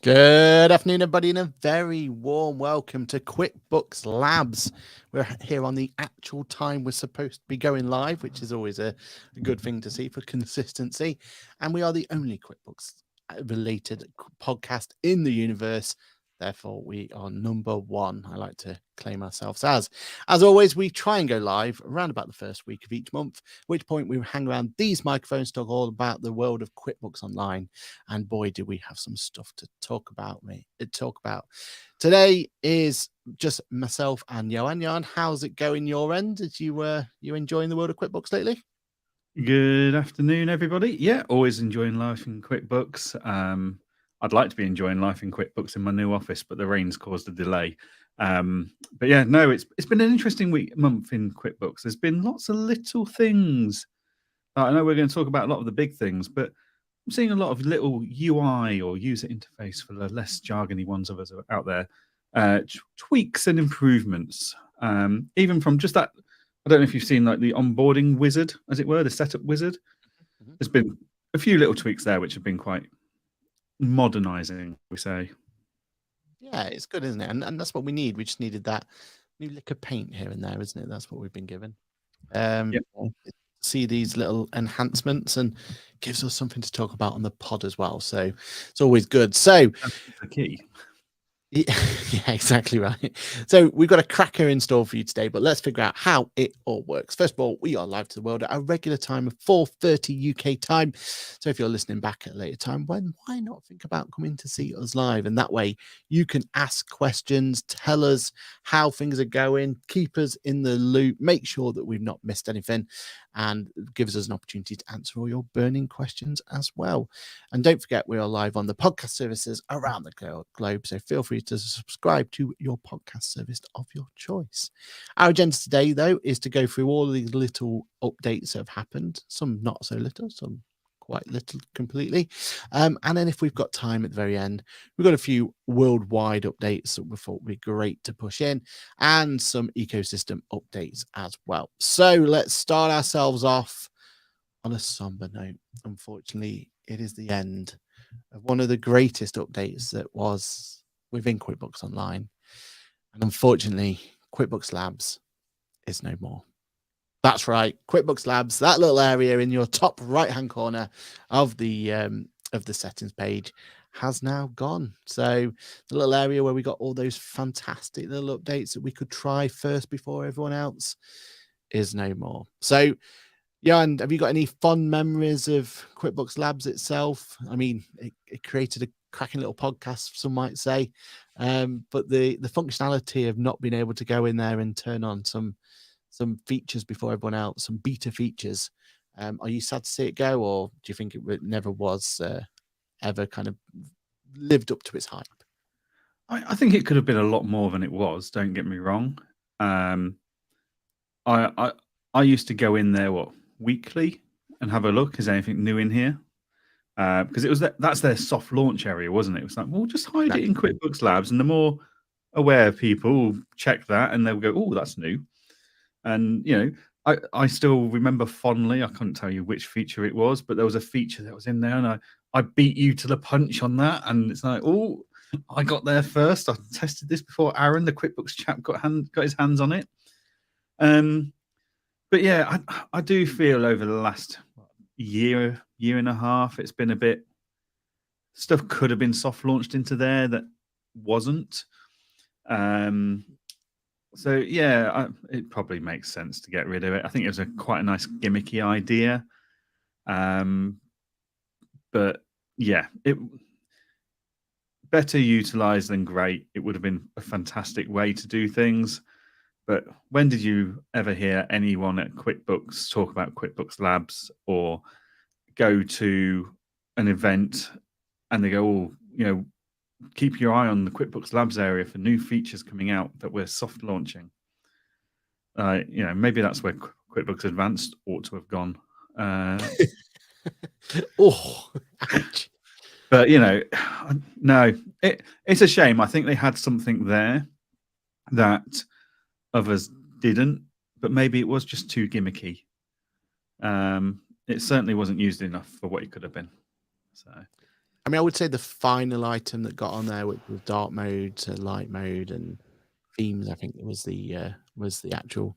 Good afternoon, everybody, and a very warm welcome to QuickBooks Labs. We're here on the actual time we're supposed to be going live, which is always a good thing to see for consistency. And we are the only QuickBooks related podcast in the universe. Therefore, we are number one. I like to claim ourselves as. As always, we try and go live around about the first week of each month, at which point we hang around these microphones, talk all about the world of QuickBooks Online. And boy, do we have some stuff to talk about. Today is just myself and Johann. Johann, how's it going your end? Did you enjoying the world of QuickBooks lately? Good afternoon, everybody. Yeah, always enjoying life in QuickBooks. I'd like to be enjoying life in QuickBooks in my new office, but the rain's caused a delay. But yeah, no, it's been an interesting month in QuickBooks. There's been lots of little things. I know we're going to talk about a lot of the big things, but I'm seeing a lot of little UI or user interface for the less jargony ones of us out there, tweaks and improvements. Even from just that, I don't know if you've seen like the onboarding wizard, as it were, the setup wizard. There's been a few little tweaks there which have been quite modernizing, we say. Yeah, it's good, isn't it? And that's what we need. We just needed that new lick of paint here and there, isn't it? That's what we've been given. See these little enhancements and gives us something to talk about on the pod as well. So it's always good. So that's the key. Yeah, exactly right. So we've got a cracker in store for you today, but let's figure out how it all works. First of all, we are live to the world at our regular time of 4:30 UK time. So if you're listening back at a later time, why not think about coming to see us live? And that way you can ask questions, tell us how things are going, keep us in the loop, make sure that we've not missed anything, and gives us an opportunity to answer all your burning questions as well. And don't forget, we are live on the podcast services around the globe. So feel free to subscribe to your podcast service of your choice. Our agenda today, though, is to go through all of these little updates that have happened, some not so little, some quite little completely. And then if we've got time at the very end, we've got a few worldwide updates that we thought would be great to push in and some ecosystem updates as well. So let's start ourselves off on a somber note. Unfortunately, it is the end of one of the greatest updates that was within QuickBooks Online. And unfortunately, QuickBooks Labs is no more. That's right, QuickBooks Labs, that little area in your top right-hand corner of the settings page has now gone. So the little area where we got all those fantastic little updates that we could try first before everyone else is no more. So and have you got any fond memories of QuickBooks Labs itself? I mean, it created a cracking little podcast, some might say, but the functionality of not being able to go in there and turn on some features before everyone else, some beta features. Are you sad to see it go, or do you think it never was ever kind of lived up to its hype? I think it could have been a lot more than it was. Don't get me wrong. I used to go in there weekly and have a look. Is there anything new in here? Because it was that's their soft launch area, wasn't it? It was like, well, just hide it in QuickBooks Labs, and the more aware people check that, and they'll go, oh, that's new. And I still remember fondly. I couldn't tell you which feature it was, but there was a feature that was in there, and I beat you to the punch on that. And it's like, oh, I got there first. I tested this before Aaron, the QuickBooks chap, got his hands on it. But yeah, I do feel over the last year and a half, it's been a bit, stuff could have been soft launched into there that wasn't. So yeah, it probably makes sense to get rid of it. I think it was quite a nice gimmicky idea. But yeah, it better utilized than great. It would have been a fantastic way to do things. But when did you ever hear anyone at QuickBooks talk about QuickBooks Labs or go to an event and they go, oh, keep your eye on the QuickBooks Labs area for new features coming out that we're soft launching? Maybe that's where QuickBooks Advanced ought to have gone. Oh, ouch. But, no, it's a shame. I think they had something there that others didn't, but maybe it was just too gimmicky. It certainly wasn't used enough for what it could have been. So, I mean, I would say the final item that got on there, which was dark mode to light mode and themes, I think it was the actual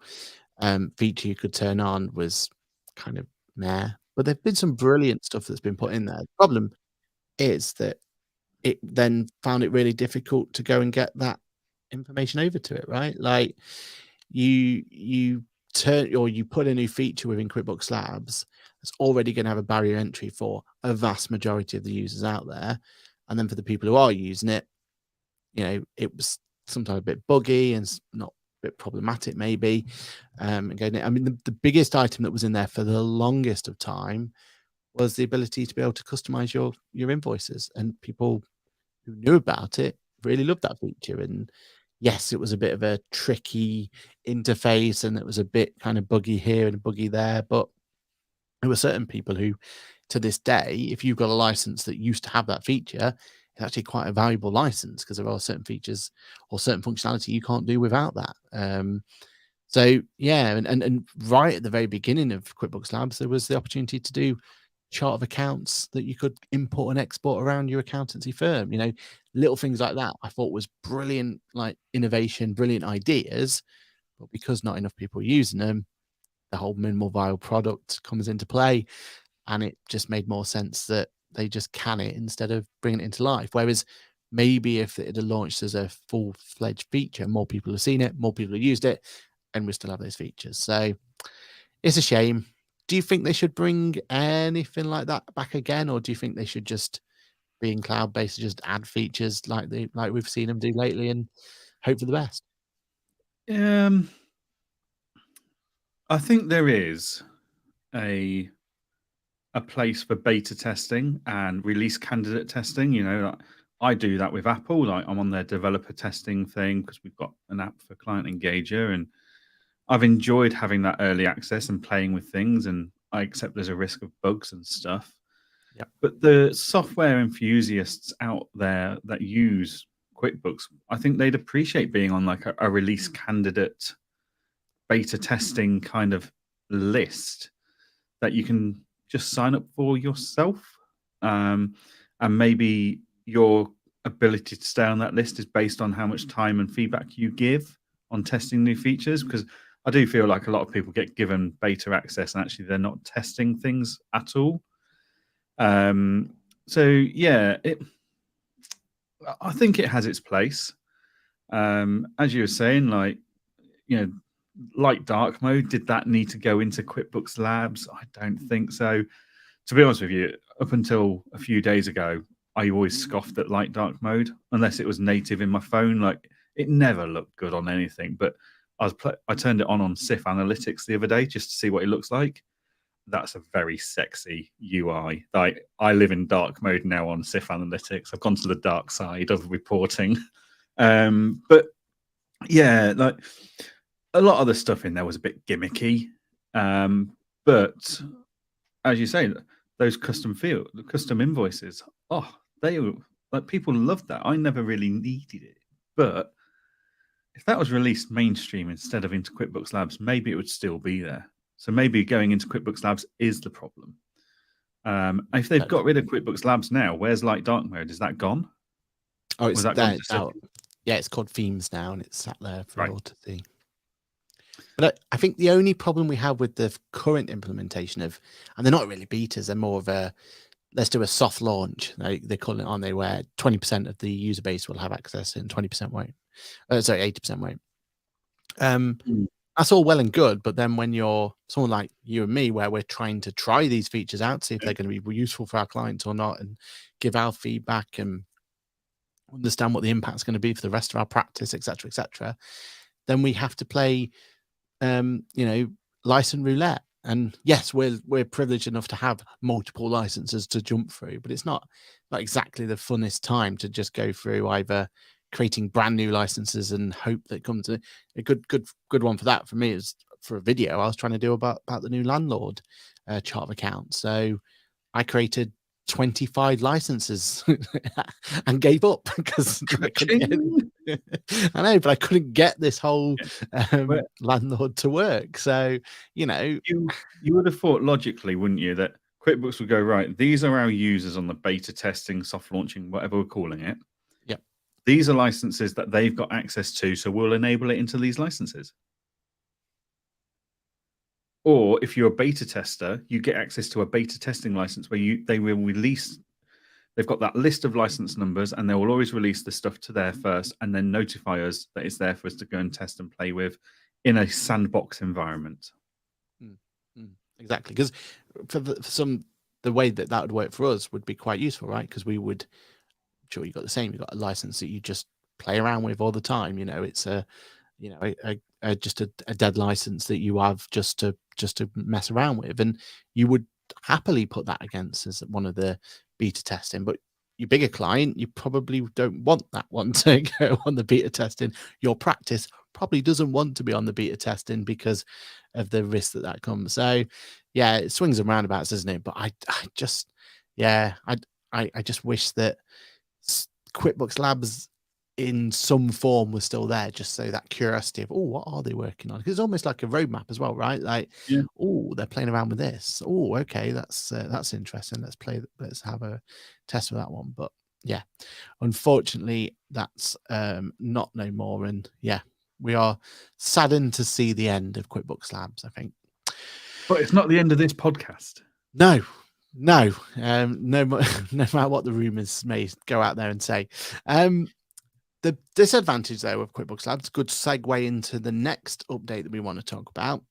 feature you could turn on, was kind of meh. But there've been some brilliant stuff that's been put in there. The problem is that it then found it really difficult to go and get that information over to it, right? Like you turn or you put a new feature within QuickBooks Labs that's already going to have a barrier entry for a vast majority of the users out there, and then for the people who are using it, it was sometimes a bit buggy and not a bit problematic maybe. Again, I mean, the biggest item that was in there for the longest of time was the ability to be able to customize your invoices, and people who knew about it really loved that feature. And yes, it was a bit of a tricky interface and it was a bit kind of buggy here and buggy there, but there were certain people who, to this day, if you've got a license that used to have that feature, it's actually quite a valuable license because there are certain features or certain functionality you can't do without that. So yeah, and right at the very beginning of QuickBooks Labs, there was the opportunity to do chart of accounts that you could import and export around your accountancy firm. Little things like that I thought was brilliant, like innovation, brilliant ideas. But because not enough people are using them, the whole minimal viable product comes into play, and it just made more sense that they just can it instead of bringing it into life. Whereas maybe if it had launched as a full-fledged feature, more people have seen it, more people have used it, and we still have those features. So it's a shame. Do you think they should bring anything like that back again, or do you think they should just be in cloud-based and just add features like we've seen them do lately and hope for the best? I think there is a place for beta testing and release candidate testing. Like I do that with Apple. Like I'm on their developer testing thing because we've got an app for Client Engager, and I've enjoyed having that early access and playing with things. And I accept there's a risk of bugs and stuff. Yeah. But the software enthusiasts out there that use QuickBooks, I think they'd appreciate being on like a release candidate beta testing kind of list that you can just sign up for yourself. And maybe your ability to stay on that list is based on how much time and feedback you give on testing new features, because I do feel like a lot of people get given beta access and actually they're not testing things at all. So yeah, I think it has its place. As you were saying, like, light dark mode, did that need to go into QuickBooks Labs? I don't think so. To be honest with you, up until a few days ago, I always scoffed at light dark mode unless it was native in my phone. Like it never looked good on anything. But I turned it on SIF Analytics the other day just to see what it looks like. That's a very sexy UI. Like I live in dark mode now on SIF Analytics. I've gone to the dark side of reporting. But yeah, like a lot of the stuff in there was a bit gimmicky. But as you say, those custom invoices, they were like, people loved that. I never really needed it. But if that was released mainstream instead of into QuickBooks Labs, maybe it would still be there. So maybe going into QuickBooks Labs is the problem. If they've got rid of QuickBooks Labs now, where's light dark mode? Is that gone? Oh, it's there. It's out. Yeah, it's called themes now, and it's sat there for all to see. But I think the only problem we have with the current implementation of, and they're not really betas, they're more of a, let's do a soft launch. They call it, aren't they, where 20% of the user base will have access and 20% won't. 80% won't. That's all well and good, but then when you're someone like you and me, where we're trying to try these features out, see if they're going to be useful for our clients or not, and give our feedback and understand what the impact's going to be for the rest of our practice, etc., then we have to play license roulette. And yes, we're privileged enough to have multiple licenses to jump through, but it's not exactly the funnest time to just go through either creating brand new licenses and hope that comes a good one for that. For me, is for a video I was trying to do about the new landlord chart of accounts. So I created 25 licenses and gave up because I know, but I couldn't get this whole landlord to work. So you would have thought logically, wouldn't you, that QuickBooks would go, right, these are our users on the beta testing, soft launching, whatever we're calling it. Yep. These are licenses that they've got access to, so we'll enable it into these licenses. Or if you're a beta tester, you get access to a beta testing license where they will release, they've got that list of license numbers, and they will always release the stuff to there first and then notify us that it's there for us to go and test and play with in a sandbox environment. Exactly, because for the way that would work for us would be quite useful, right? Because we would, sure, you got the same, you got a license that you just play around with all the time. It's just a dead license that you have just to mess around with, and you would happily put that against as one of the beta testing. But your bigger client, you probably don't want that one to go on the beta testing. Your practice probably doesn't want to be on the beta testing because of the risk that comes. So yeah, it swings and roundabouts, doesn't it? But I just wish that QuickBooks Labs in some form was still there, just so that curiosity of, oh, what are they working on? Because it's almost like a roadmap as well, right? Like, yeah. Oh, they're playing around with this. Oh, okay, that's interesting. Let's have a test with that one. But yeah, unfortunately, that's not no more. And yeah, we are saddened to see the end of QuickBooks Labs, I think. But it's not the end of this podcast. No, no matter what the rumors may go out there and say. The disadvantage, though, of QuickBooks Labs, good segue into the next update that we want to talk about,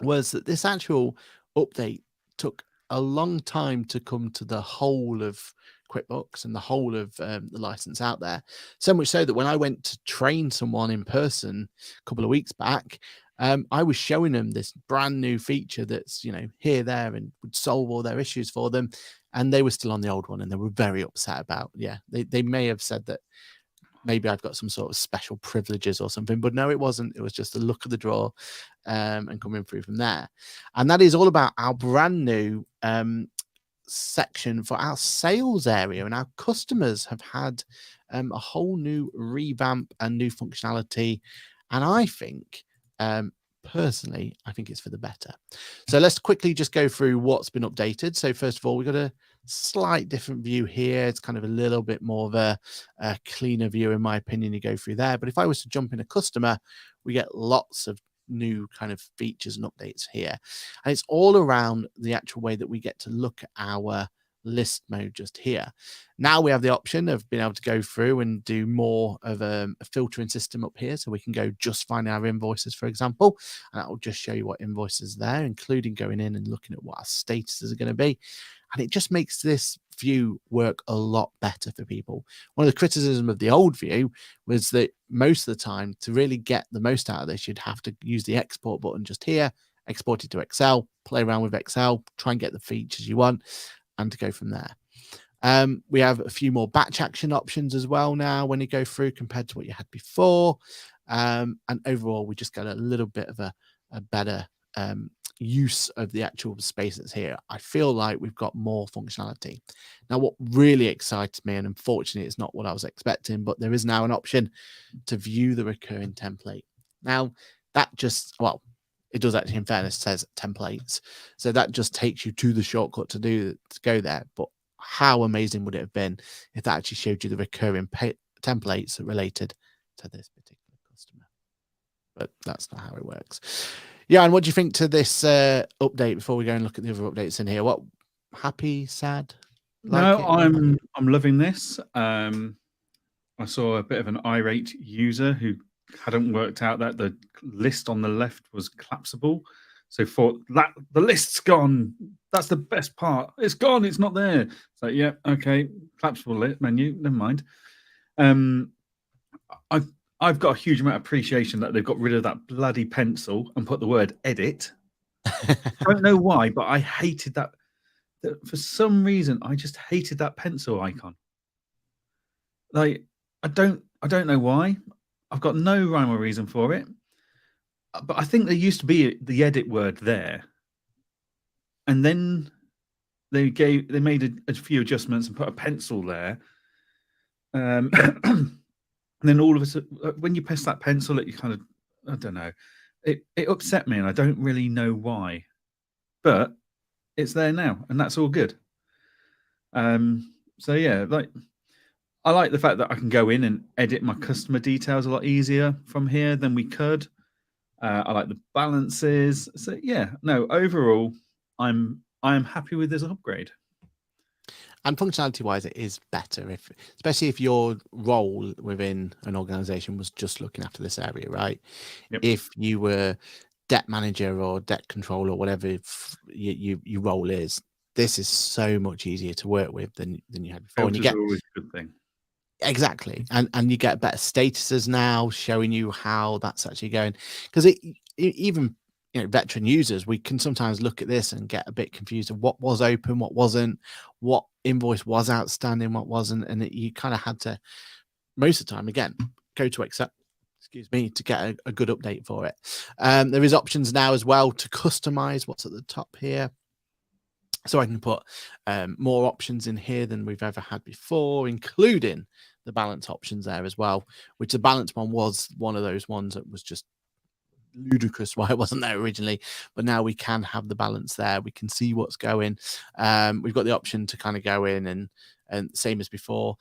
was that this actual update took a long time to come to the whole of QuickBooks and the whole of the license out there. So much so that when I went to train someone in person a couple of weeks back, I was showing them this brand new feature that's, here, there, and would solve all their issues for them. And they were still on the old one, and they were very upset about, they may have said that maybe I've got some sort of special privileges or something, but no, it wasn't. It was just the luck of the draw and coming through from there. And that is all about our brand new section for our sales area, and our customers have had a whole new revamp and new functionality. And I think, personally, I think it's for the better. So let's quickly just go through what's been updated. So first of all, we've got a slight different view here. It's kind of a little bit more of a cleaner view, in my opinion, you go through there. But if I was to jump in a customer, we get lots of new kind of features and updates here. And it's all around the actual way that we get to look at our list mode just here. Now we have the option of being able to go through and do more of a filtering system up here, so we can go just find our invoices, for example, and that will just show you what invoices there, including going in and looking at what our statuses are going to be. And it just makes this view work a lot better for people. One of the criticisms of the old view was that most of the time, to really get the most out of this, you'd have to use the export button just here, export it to Excel, play around with Excel, try and get the features you want, and to go from there. We have a few more batch action options as well now when you go through compared to what you had before. And overall, we just got a little bit of a better use of the actual space that's here. I feel like we've got more functionality. Now, what really excites me, and unfortunately it's not what I was expecting, but there is now an option to view the recurring template. Now, that just, well, it does actually, in fairness, says templates. So that just takes you to the shortcut to go there. But how amazing would it have been if that actually showed you the recurring templates related to this particular customer? But that's not how it works. Yeah, and what do you think to this update before we go and look at the other updates in here? What, happy, sad? No, I'm loving this. I saw a bit of an irate user who hadn't worked out that the list on the left was collapsible. So for that, the list's gone. That's the best part. It's gone. It's not there. It's like, yeah, okay, collapsible menu. Never mind. I've got a huge amount of appreciation that they've got rid of that bloody pencil and put the word edit. I don't know why, but I hated that. For some reason, I just hated that pencil icon. Like, I don't know why. I've got no rhyme or reason for it. But I think there used to be the edit word there. And then they made a few adjustments and put a pencil there. And then all of a sudden, when you press that pencil, it kind of, I don't know, it upset me, and I don't really know why. But it's there now, and that's all good. So yeah, like I like the fact that I can go in and edit my customer details a lot easier from here than we could. I like the balances. So yeah, no, overall, I am happy with this upgrade. And functionality wise, it is better, especially if your role within an organization was just looking after this area, right? Yep. If you were debt manager or debt controller, or whatever your role is, this is so much easier to work with than you had before. And you Filters get are always a good thing. exactly, and you get better statuses now, showing you how that's actually going. Because even veteran users, we can sometimes look at this and get a bit confused of what was open, what wasn't, what invoice was outstanding, what wasn't, and you kind of had to, most of the time, again, go to Excel, excuse me, to get a good update for it. There is options now as well to customize what's at the top here. So I can put more options in here than we've ever had before, including the balance options there as well, which the balance one was one of those ones that was just ludicrous why it wasn't there originally. But now we can have the balance there. We can see what's going. We've got the option to kind of go in and same as before.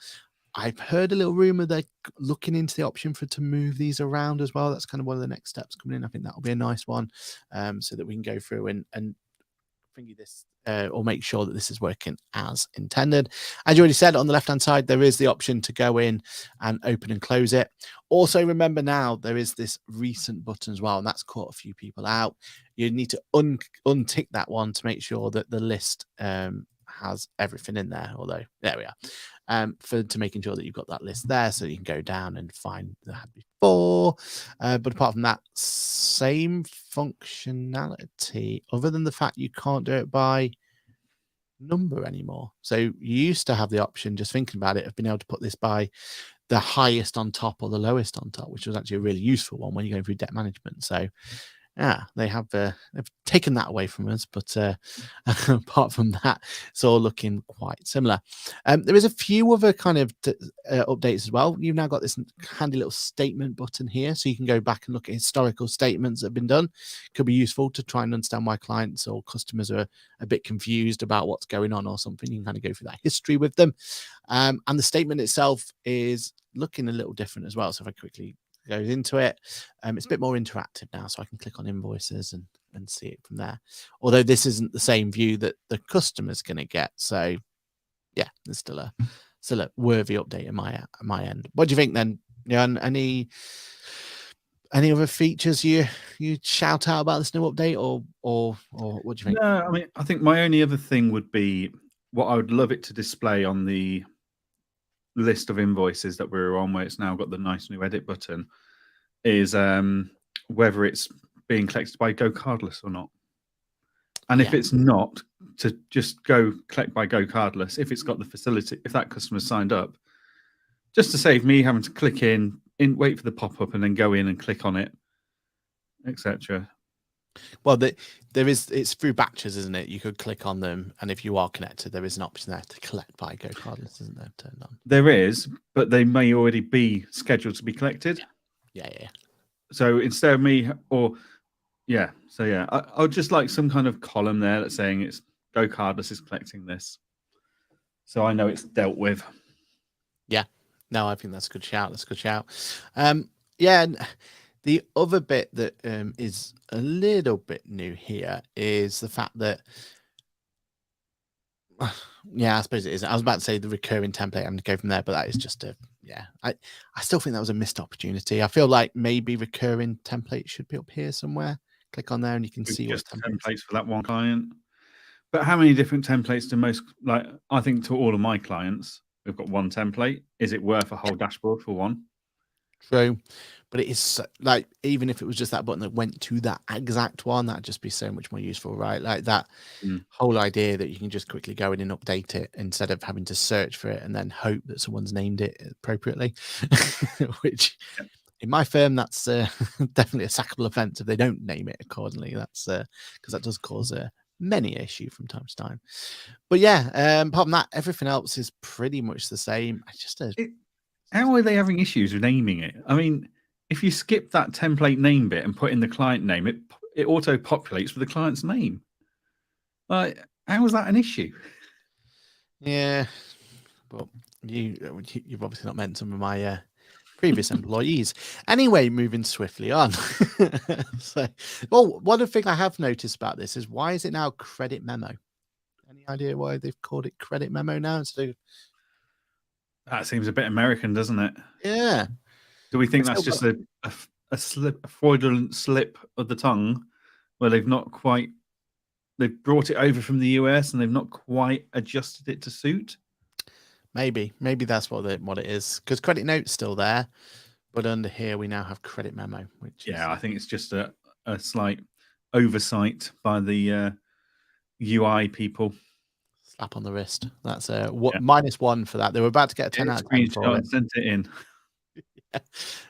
I've heard a little rumor they're looking into the option to move these around as well. That's kind of one of the next steps coming in. I think that'll be a nice one, so that we can go through and finger this or make sure that this is working as intended. As you already said, on the left hand side there is the option to go in and open and close it. Also, remember now there is this recent button as well, and that's caught a few people out. You need to untick that one to make sure that the list has everything in there, although there we are, to making sure that you've got that list there so you can go down and find the had before. But apart from that, same functionality, other than the fact you can't do it by number anymore. So you used to have the option, just thinking about it, of being able to put this by the highest on top or the lowest on top, which was actually a really useful one when you're going through debt management. So yeah, they've taken that away from us, but apart from that, it's all looking quite similar. There is a few other kind of updates as well. You've now got this handy little statement button here, so you can go back and look at historical statements that have been done. Could be useful to try and understand why clients or customers are a bit confused about what's going on or something. You can kind of go through that history with them. And the statement itself is looking a little different as well. So if I quickly goes into it, it's a bit more interactive now, so I can click on invoices and see it from there, although this isn't the same view that the customer's going to get. So yeah, there's still a worthy update in my end. What do you think then? Any other features you shout out about this new update, or what do you think? No, I mean, I think my only other thing would be what I would love it to display on the list of invoices that we're on, where it's now got the nice new edit button, is whether it's being collected by Go Cardless or not. And if it's not, to just go collect by Go Cardless, if it's got the facility, if that customer's signed up, just to save me having to click in, wait for the pop-up and then go in and click on it, etc. Well, it's through batches, isn't it? You could click on them, and if you are connected, there is an option there to collect by Go Cardless, isn't there? Turned on. There is, but they may already be scheduled to be collected. Yeah. So instead of me, I would just like some kind of column there that's saying it's Go Cardless is collecting this, so I know it's dealt with. Yeah, no, I think that's a good shout. Yeah. And the other bit that is a little bit new here is the fact that, yeah, I suppose it is. I was about to say the recurring template and go from there, but that is just I still think that was a missed opportunity. I feel like maybe recurring template should be up here somewhere. Click on there and you can see just templates for that one client. But how many different templates do most, like, I think to all of my clients, we've got one template. Is it worth a whole dashboard for one? True, but it is like, even if it was just that button that went to that exact one, that'd just be so much more useful, right? Like that whole idea that you can just quickly go in and update it instead of having to search for it and then hope that someone's named it appropriately, which in my firm, that's definitely a sackable offence if they don't name it accordingly. That's because that does cause many issue from time to time. But yeah, apart from that, everything else is pretty much the same. I just how are they having issues with naming it? I mean, if you skip that template name bit and put in the client name, it auto populates with the client's name. Like, How was that an issue? Yeah, but you've obviously not met some of my previous employees. Anyway, moving swiftly on. So, well, one thing I have noticed about this is, why is it now credit memo? Any idea why they've called it credit memo now instead of? That seems a bit American, doesn't it? Yeah. Do we think It's that's still just a fraudulent slip of the tongue, where they've brought it over from the US and they've not quite adjusted it to suit? Maybe that's what it is, because credit note's still there, but under here we now have credit memo, which is, I think it's just a slight oversight by the UI people. slap on the wrist. That's -1 for that. They were about to get a 10 out of 10 for Screenshot it. and sent it in.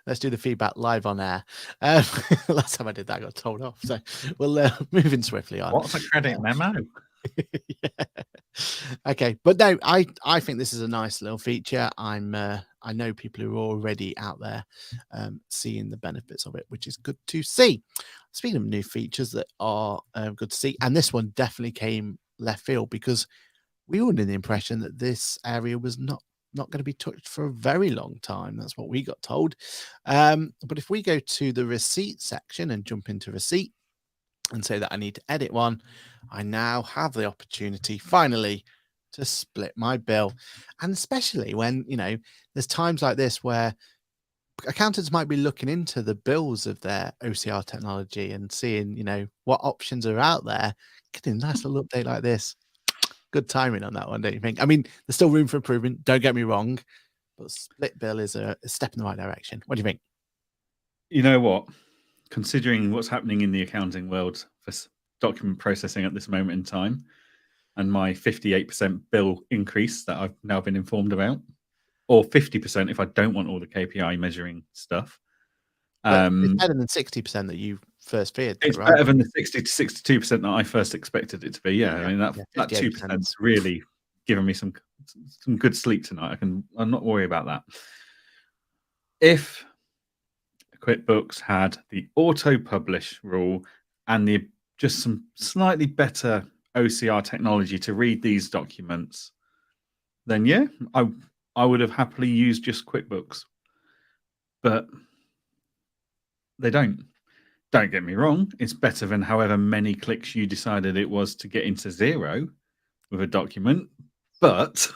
Let's do the feedback live on air. Last time I did that, I got told off. So we'll moving swiftly on. What's a credit memo? Yeah. Okay, but no, I think this is a nice little feature. I know people who are already out there seeing the benefits of it, which is good to see. Speaking of new features that are good to see, and this one definitely came left field, because we were under the impression that this area was not going to be touched for a very long time. That's what we got told. But if we go to the receipt section and jump into receipt and say that I need to edit one, I now have the opportunity finally to split my bill. And especially when, there's times like this where accountants might be looking into the bills of their OCR technology and seeing, what options are out there. Getting a nice little update like this. Good timing on that one, don't you think? I mean, there's still room for improvement, don't get me wrong, but split bill is a step in the right direction. What do you think? You know what? Considering what's happening in the accounting world for document processing at this moment in time, and my 58% bill increase that I've now been informed about, or 50% if I don't want all the KPI measuring stuff. It's better than 60% that you first feared. It's right? better than the 60 to 62% that I first expected it to be. Yeah, I mean that 2%'s really given me some good sleep tonight. I'm not worried about that. If QuickBooks had the auto publish rule and just some slightly better OCR technology to read these documents, then yeah, I would have happily used just QuickBooks. But they don't. Don't get me wrong, it's better than however many clicks you decided it was to get into Xero with a document, but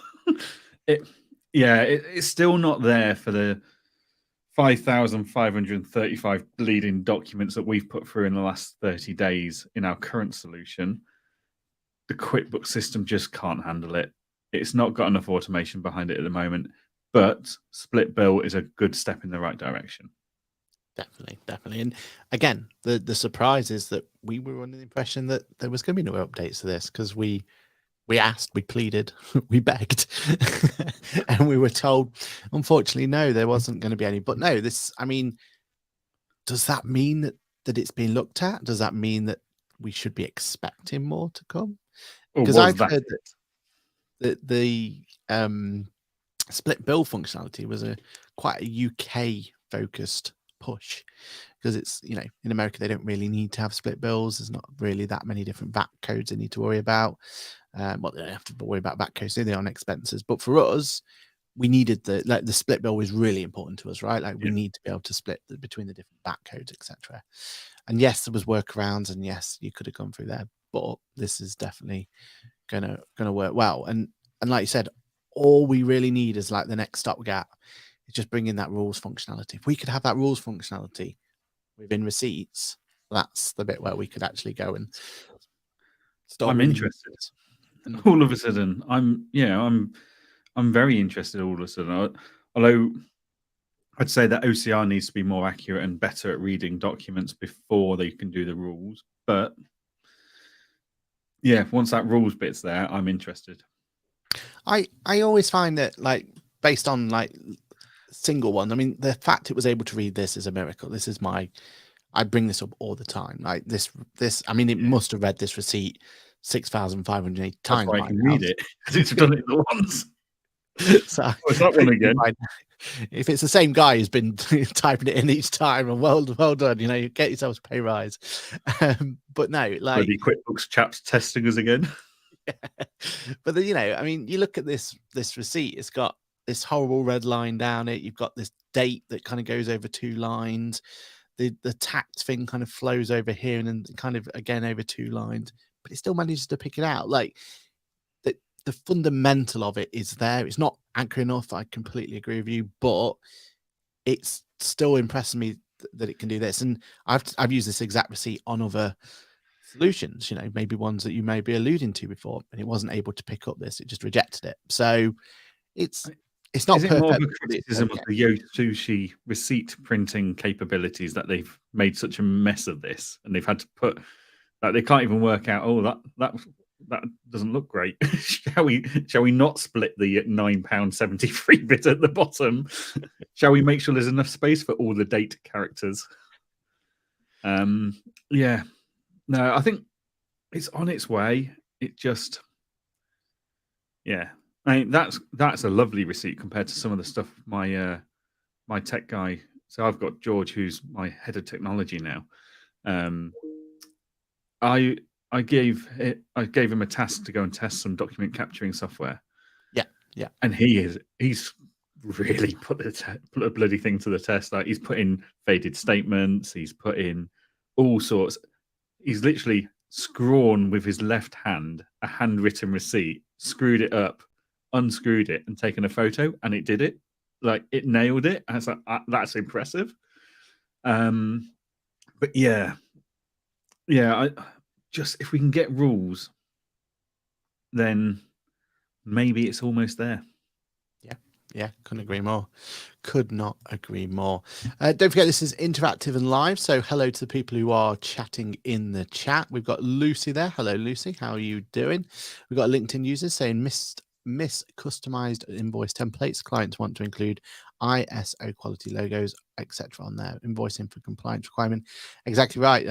it's still not there for the 5,535 bleeding documents that we've put through in the last 30 days in our current solution. The QuickBooks system just can't handle it. It's not got enough automation behind it at the moment, but split bill is a good step in the right direction. Definitely. And again, the surprise is that we were under the impression that there was going to be no updates to this, because we asked, we pleaded, we begged, and we were told, unfortunately, no, there wasn't going to be any. But no, does that mean that it's being looked at? Does that mean that we should be expecting more to come? Because I've heard that the split bill functionality was quite a UK focused push, because it's, in America they don't really need to have split bills. There's not really that many different VAT codes they need to worry about. Well, they don't have to worry about VAT codes, they on expenses. But for us, we needed the split bill was really important to us, right? We need to be able to split between the different VAT codes, etc. And yes, there was workarounds, and yes, you could have gone through there, but this is definitely gonna work well. And like you said, all we really need is the next stopgap. It's just bringing that rules functionality. If we could have that rules functionality within receipts, that's the bit where we could actually go and start. I'm interested. All of a sudden, I'm very interested. All of a sudden, although I'd say that OCR needs to be more accurate and better at reading documents before they can do the rules. But yeah, once that rules bit's there, I'm interested. I always find that based on single one, I mean, the fact it was able to read this is a miracle. This is I bring this up all the time. This I mean, it must have read this receipt 6,508 times. That's why I can read it, because it's done it once. So it's that one again. If it's the same guy who's been typing it in each time, and well done, you get yourself a pay rise. But no, the QuickBooks chaps testing us again. But then, I mean, you look at this receipt, it's got this horrible red line down it. You've got this date that kind of goes over 2 lines. The tax thing kind of flows over here and then kind of again over 2 lines, but it still manages to pick it out. Like the fundamental of it is there. It's not accurate enough. I completely agree with you, but it's still impressing me that it can do this. And I've used this exact receipt on other solutions, maybe ones that you may be alluding to before, and it wasn't able to pick up this. It just rejected it. So it's not Is it perfect. more of a criticism of the Yosushi receipt printing capabilities that they've made such a mess of this, and they've had to put that they can't even work out? Oh, that doesn't look great. Shall we not split the £9.73 bit at the bottom? Shall we make sure there's enough space for all the date characters? Yeah. No, I think it's on its way. It just, yeah. I mean, that's a lovely receipt compared to some of the stuff my my tech guy. So I've got George, who's my head of technology now. I gave him a task to go and test some document capturing software. Yeah. And he's really put a bloody thing to the test. Like, he's put in faded statements. He's put in all sorts. He's literally scrawn with his left hand a handwritten receipt, screwed it up, unscrewed it, and taken a photo, and it did it. Like, it nailed it. And it's like, that's impressive. But yeah, just if we can get rules, then maybe it's almost there. Yeah, couldn't agree more. Could not agree more. Don't forget, this is interactive and live. So hello to the people who are chatting in the chat. We've got Lucy there. Hello, Lucy. How are you doing? We've got a LinkedIn user saying miss customized invoice templates. Clients want to include ISO quality logos, etc. on their invoicing for compliance requirement. Exactly right.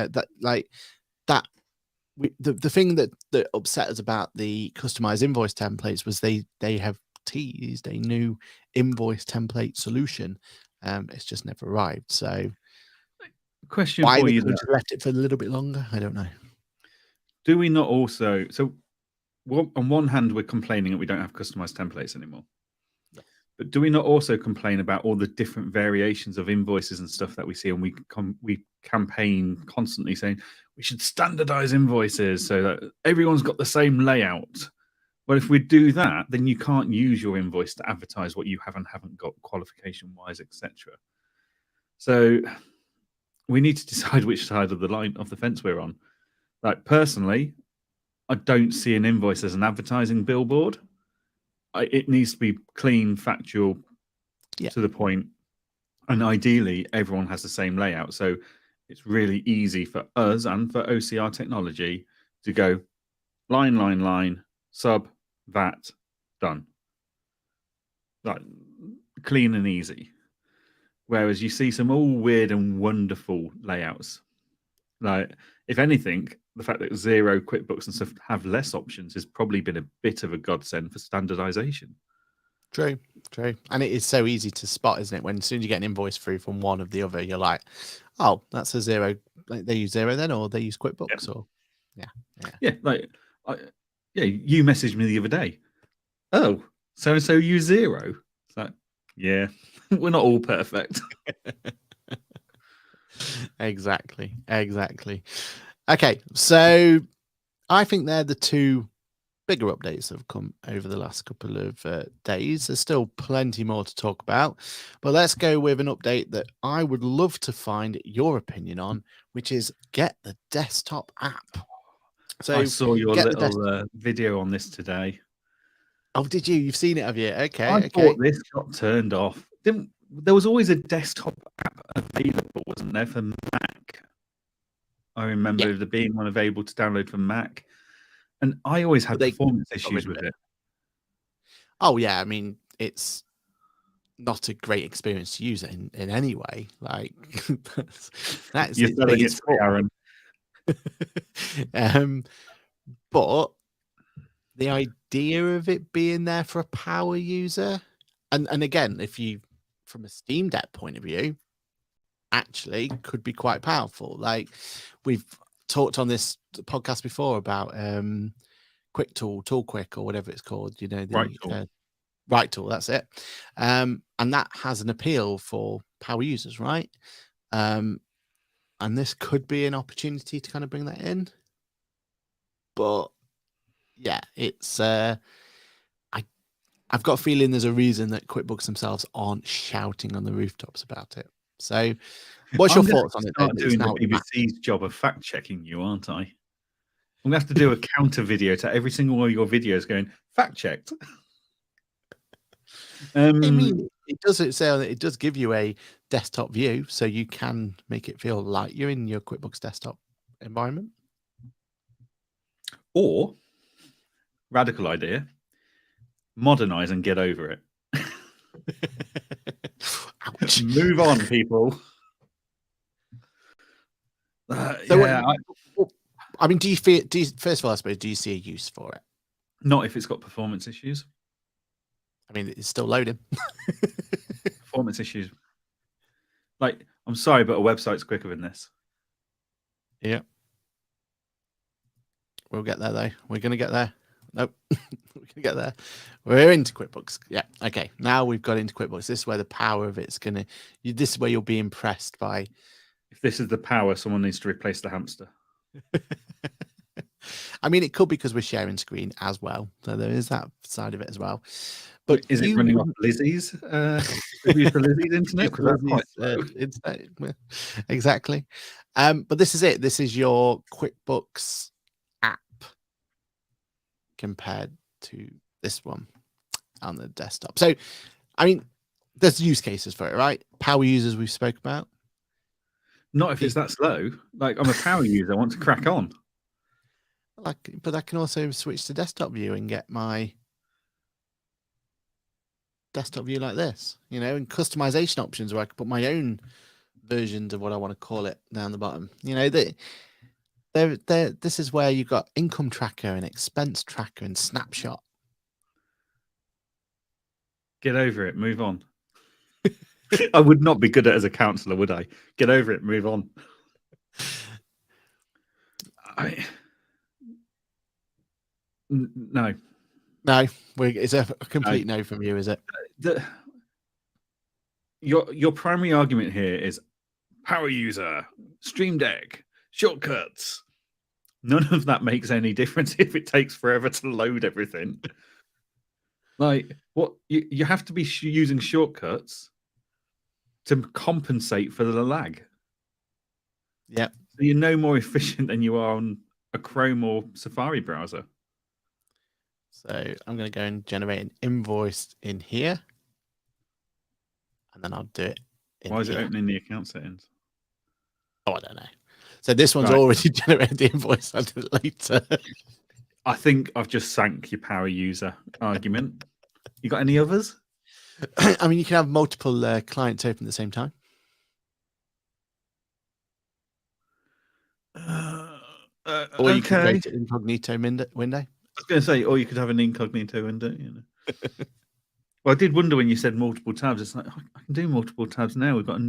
The thing that upset us about the customized invoice templates was they have teased a new invoice template solution. It's just never arrived. So question why for they you could have left it for a little bit longer, I don't know. Do we not also, so on one hand we're complaining that we don't have customized templates anymore, but do we not also complain about all the different variations of invoices and stuff that we see, and we campaign constantly saying we should standardize invoices so that everyone's got the same layout? Well, if we do that, then you can't use your invoice to advertise what you have and haven't got qualification-wise, etc. So we need to decide which side of the line of the fence we're on. Like, personally, I don't see an invoice as an advertising billboard. It needs to be clean, factual, to the point, and ideally everyone has the same layout. So it's really easy for us and for OCR technology to go line, sub, VAT, done. Like, clean and easy. Whereas you see some all weird and wonderful layouts. Like, if anything, the fact that Xero, QuickBooks and stuff have less options has probably been a bit of a godsend for standardization. True. And it is so easy to spot, isn't it? When as soon as you get an invoice through from one of the other, you're like, oh, that's a Xero. Like, they use Xero then, or they use QuickBooks, or you messaged me the other day. Oh, so use Xero. It's like, yeah, we're not all perfect. Exactly. Okay, so I think they're the two bigger updates that have come over the last couple of days. There's still plenty more to talk about, but let's go with an update that I would love to find your opinion on, which is get the desktop app. So I saw your little video on this today. Oh, did you? You've seen it, have you? Okay. I thought this got turned off. There was always a desktop app available, wasn't there, for Mac? I remember there being one available to download for Mac, and I always had performance issues with it. Oh yeah, I mean, it's not a great experience to use it in any way. Like, that's You're selling it to Aaron. But the idea of it being there for a power user, and again, if you, from a Steam Deck point of view, actually could be quite powerful. Like, we've talked on this podcast before about Quick Tool, Tool Quick, or whatever it's called. You know, Right the tool. Right Tool. That's it. And that has an appeal for power users, right? And this could be an opportunity to kind of bring that in. But yeah, it's I've got a feeling there's a reason that QuickBooks themselves aren't shouting on the rooftops about it. So what's your I'm going thoughts to on it start then? It's doing the now BBC's job of fact checking you, aren't I? I'm going to have to do a counter video to every single one of your videos going fact checked. I mean, it does give you a desktop view, so you can make it feel like you're in your QuickBooks desktop environment. Or radical idea, modernize and get over it. Ouch. Move on, people. So yeah, I mean, first of all, I suppose, do you see a use for it? not if it's got performance issues. I mean, it's still loading. Performance issues. Like, I'm sorry, but a website's quicker than this. Yeah. We'll get there, though. We're going to get there. Nope. We're going to get there. We're into QuickBooks. Yeah. Okay. Now we've got into QuickBooks. This is where the power of it's going to... This is where you'll be impressed by... If this is the power, someone needs to replace the hamster. I mean, it could be because we're sharing screen as well. So there is that side of it as well. But is it running off Lizzie's Lizzie's internet? Exactly. But this is it. This is your QuickBooks app compared to this one on the desktop. So, I mean, there's use cases for it, right? Power users we've spoke about. Not if it's that slow. Like, I'm a power user. I want to crack on. But I can also switch to desktop view and get my desktop view like this, you know, and customization options where I can put my own versions of what I want to call it down the bottom. You know, this is where you've got income tracker and expense tracker and snapshot. Get over it. Move on. I would not be good at it as a counsellor, would I? Get over it. Move on. No. It's a complete no from you, is it? Your primary argument here is power user, Stream Deck, shortcuts. None of that makes any difference if it takes forever to load everything. Like, what you have to be using shortcuts to compensate for the lag. Yeah. So you're no more efficient than you are on a Chrome or Safari browser. So I'm going to go and generate an invoice in here. And then I'll do it in Why is here. it opening the account settings? Oh, I don't know. So this one's already generated the invoice. I'll do it later. I think I've just sank your power user argument. You got any others? I mean, you can have multiple clients open at the same time. Or you can go to incognito window. I was going to say, or you could have an incognito window. You know. Well, I did wonder when you said multiple tabs. It's like, I can do multiple tabs now. We've got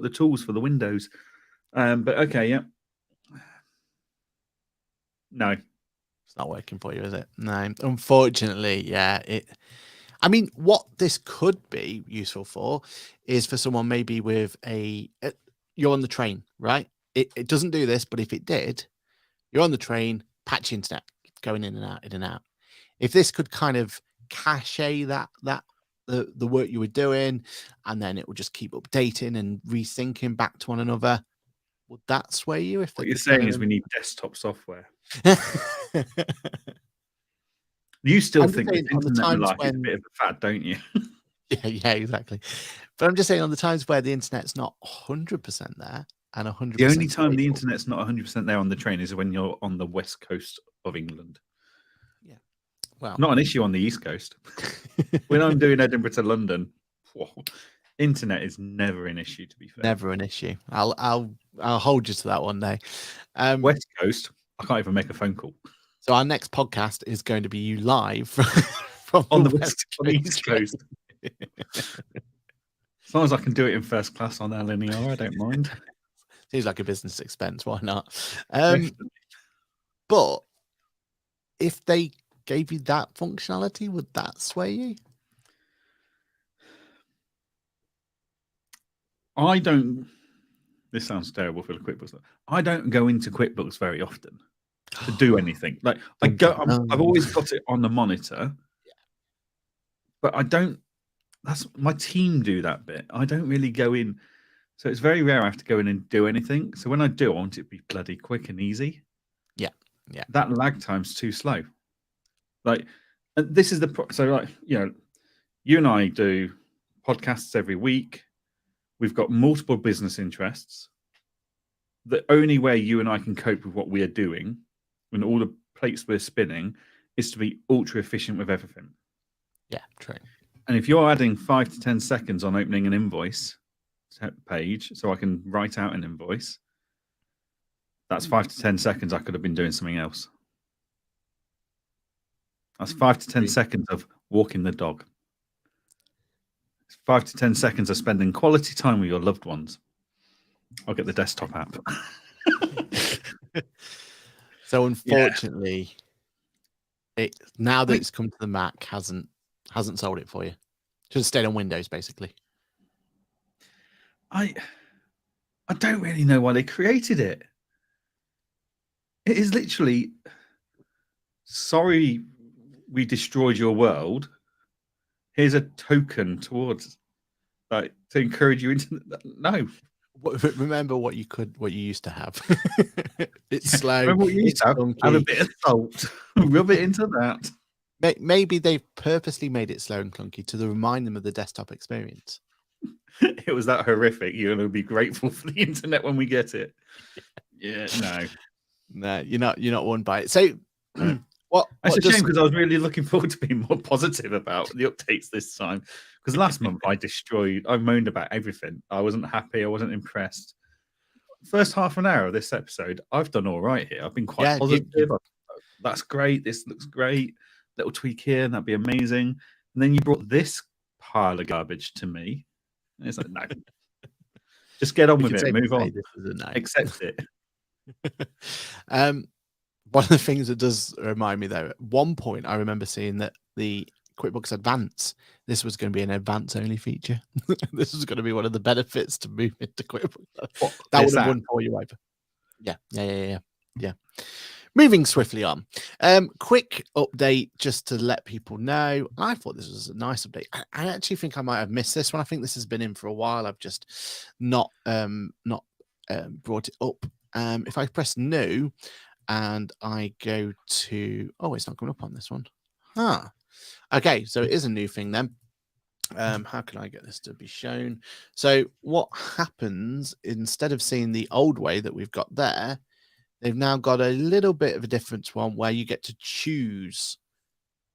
the tools for the windows. But okay, yeah. No, it's not working for you, is it? No, unfortunately, yeah. I mean, what this could be useful for is for someone maybe with you're on the train, right? It doesn't do this, but if it did, you're on the train, patchy internet, going in and out, in and out. If this could kind of cache the work you were doing, and then it will just keep updating and resyncing back to one another, would that sway you? If what you're saying is we need desktop software. You still think the internet life is a bit of a fad, don't you? Yeah, exactly. But I'm just saying on the times where the internet's not 100% there and 100%. The only time the internet's not 100% there on the train is when you're on the west coast of England. Yeah. Well, not an issue on the east coast. When I'm doing Edinburgh to London, internet is never an issue, to be fair. Never an issue. I'll hold you to that one day. West coast, I can't even make a phone call. So our next podcast is going to be you live from on the east coast. As long as I can do it in first class on LNER, I don't mind. Seems like a business expense. Why not? But if they gave you that functionality, would that sway you? I don't. This sounds terrible for the QuickBooks. I don't go into QuickBooks very often to do anything. Like I've always got it on the monitor, but I don't. That's my team do that bit. I don't really go in, so it's very rare I have to go in and do anything. So when I do, I want it to be bloody quick and easy. Yeah. That lag time's too slow. Like, and this is so like you and I do podcasts every week. We've got multiple business interests. The only way you and I can cope with what we are doing and all the plates we're spinning is to be ultra efficient with everything. Yeah, true. And if you're adding 5 to 10 seconds on opening an invoice page so I can write out an invoice, that's 5 to 10 seconds I could have been doing something else. That's 5 to 10 seconds of walking the dog. It's 5 to 10 seconds of spending quality time with your loved ones. I'll get the desktop app. So unfortunately, now that it's come to the Mac, hasn't sold it for you. Should have stayed on Windows, basically. I don't really know why they created it. It is literally, sorry, we destroyed your world. Here's a token towards, like, to encourage you into. No. Remember what you used to have. It's slow. Remember what you used to have a bit of salt. Rub it into that. Maybe they've purposely made it slow and clunky to remind them of the desktop experience. It was that horrific. You're going to be grateful for the internet when we get it. Yeah, no, you're not won by it. So, It's a shame because I was really looking forward to being more positive about the updates this time. Because last month I moaned about everything. I wasn't happy. I wasn't impressed. First half an hour of this episode, I've done all right here. I've been quite positive. That's great. This looks great. Little tweak here, and that'd be amazing. And then you brought this pile of garbage to me. And it's like, no. Just get on with it. Move on. Accept it. One of the things that does remind me, though, at one point I remember seeing that the QuickBooks Advance, this was going to be an advance only feature. This was going to be one of the benefits to move into QuickBooks. That would have won for you over. Yeah. Moving swiftly on. Quick update just to let people know. I thought this was a nice update. I actually think I might have missed this one. I think this has been in for a while. I've just not brought it up. If I press new and I go to, it's not coming up on this one. Okay, so it is a new thing then. How can I get this to be shown? So what happens, instead of seeing the old way that we've got there, they've now got a little bit of a different one where you get to choose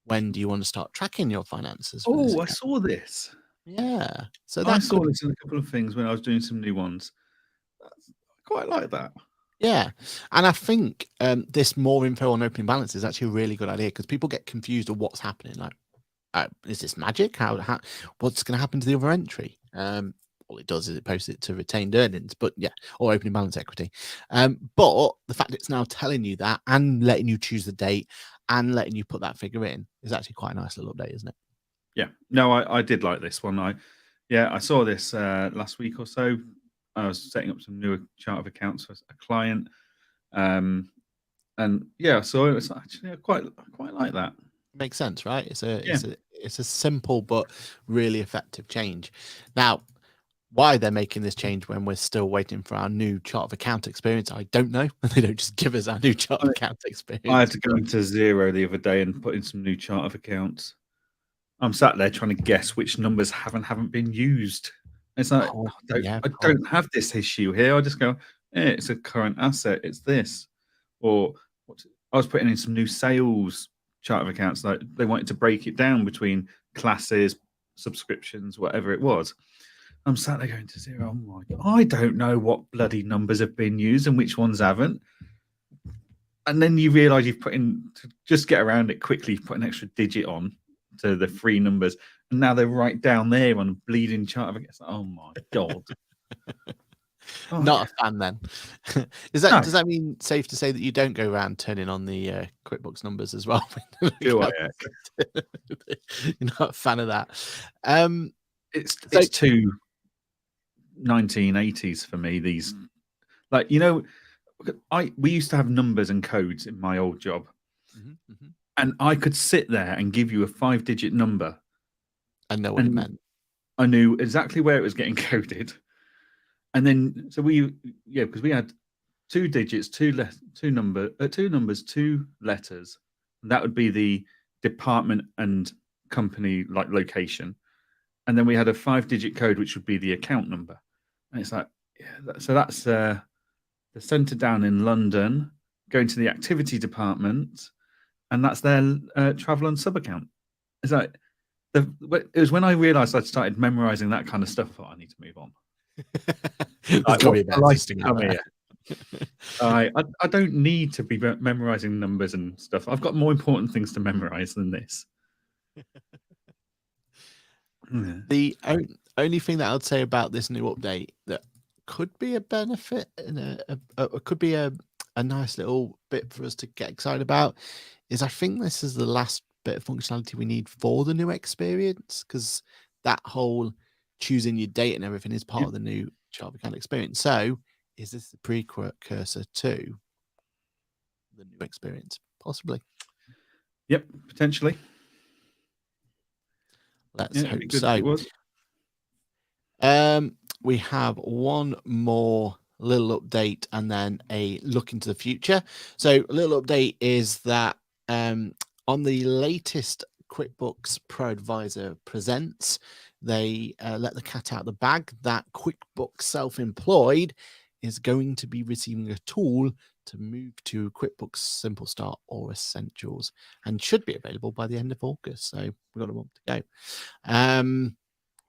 when do you want to start tracking your finances. I saw this. Yeah. So I saw this in a couple of things when I was doing some new ones. I quite like that. Yeah. And I think this more info on opening balance is actually a really good idea because people get confused of what's happening. Like, is this magic? What's going to happen to the other entry? All it does is it posts it to retained earnings, but or opening balance equity. But the fact it's now telling you that and letting you choose the date and letting you put that figure in is actually quite a nice little update, isn't it? Yeah. No, I did like this one. I saw this last week or so. I was setting up some new chart of accounts for a client. So it's actually I quite like that. Makes sense, right? It's a simple but really effective change. Now, why they're making this change when we're still waiting for our new chart of account experience, I don't know. They don't just give us our new chart of account experience. I had to go into Xero the other day and put in some new chart of accounts. I'm sat there trying to guess which numbers haven't been used. It's like, I don't have this issue here. I just go, it's a current asset. It's this. Or I was putting in some new sales chart of accounts. Like they wanted to break it down between classes, subscriptions, whatever it was. I'm sat there going to Xero. Oh my God, I don't know what bloody numbers have been used and which ones haven't. And then you realise you've put in, to just get around it quickly, you've put an extra digit on to the three numbers. And now they're right down there on a bleeding chart of accounts. Oh my God. Oh, Not a fan then. Does no, that mean safe to say that you don't go around turning on the QuickBooks numbers as well? do I? You're not a fan of that. So It's too 1980s for me. These, like, we used to have numbers and codes in my old job, and I could sit there and give you a 5-digit number. I know what it meant. I knew exactly where it was getting coded. And then, because we had 2 digits, two numbers, 2 letters. And that would be the department and company like location. And then we had a 5-digit code, which would be the account number. And it's like, so that's the centre down in London, going to the activity department, and that's their travel and sub account. It's like, it was when I realised I'd started memorising that kind of stuff. I thought I need to move on. I don't need to be memorising numbers and stuff. I've got more important things to memorise than this. The only thing that I'd say about this new update that could be a benefit and could be a nice little bit for us to get excited about is I think this is the last bit of functionality we need for the new experience, because that whole choosing your date and everything is part of the new chart account experience. So is this the precursor to the new experience? Possibly. Yep, potentially. Let's hope so. We have one more little update and then a look into the future. So a little update is that on the latest QuickBooks Pro Advisor Presents, they let the cat out of the bag that QuickBooks Self-Employed is going to be receiving a tool to move to QuickBooks Simple Start or Essentials, and should be available by the end of August. So we've got a month to go.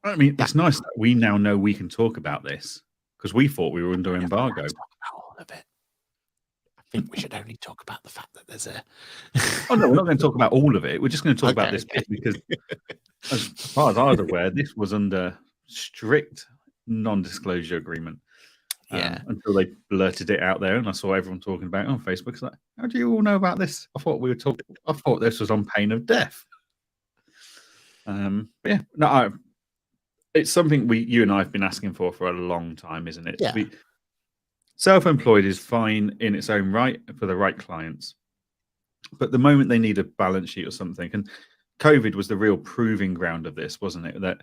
I mean, it's nice that we now know we can talk about this, because we thought we were under embargo. Talk about all of it. I think we should only talk about the fact that there's a. Oh no, we're not going to talk about all of it. We're just going to talk about this bit, because, as far as I was aware, this was under strict non-disclosure agreement. Until they blurted it out there, and I saw everyone talking about it on Facebook. It's like, how do you all know about this? I thought this was on pain of death. It's something you and I have been asking for a long time, isn't it? Yeah. Self-employed is fine in its own right for the right clients, but the moment they need a balance sheet or something, and COVID was the real proving ground of this, wasn't it? That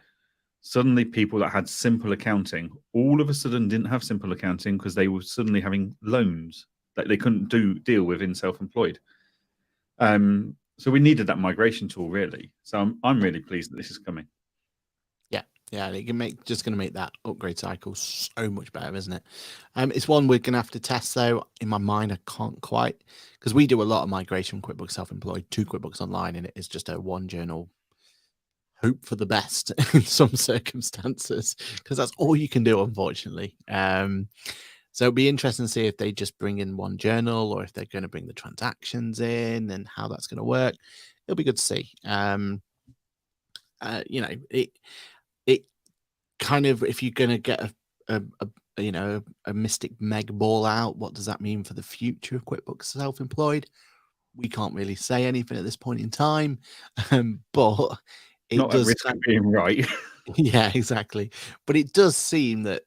suddenly people that had simple accounting all of a sudden didn't have simple accounting because they were suddenly having loans that they couldn't deal with in self-employed. So we needed that migration tool, really. So I'm really pleased that this is coming. Yeah, it can just going to make that upgrade cycle so much better, isn't it? It's one we're going to have to test, though. In my mind, I can't quite, because we do a lot of migration from QuickBooks Self-Employed to QuickBooks Online, and it is just a one journal hope for the best in some circumstances, because that's all you can do, unfortunately. So it'll be interesting to see if they just bring in one journal or if they're going to bring the transactions in and how that's going to work. It'll be good to see. It kind of, if you're going to get a mystic mega ball out, what does that mean for the future of QuickBooks Self-Employed? We can't really say anything at this point in time, but it not does at risk of being right. Yeah, exactly. But it does seem that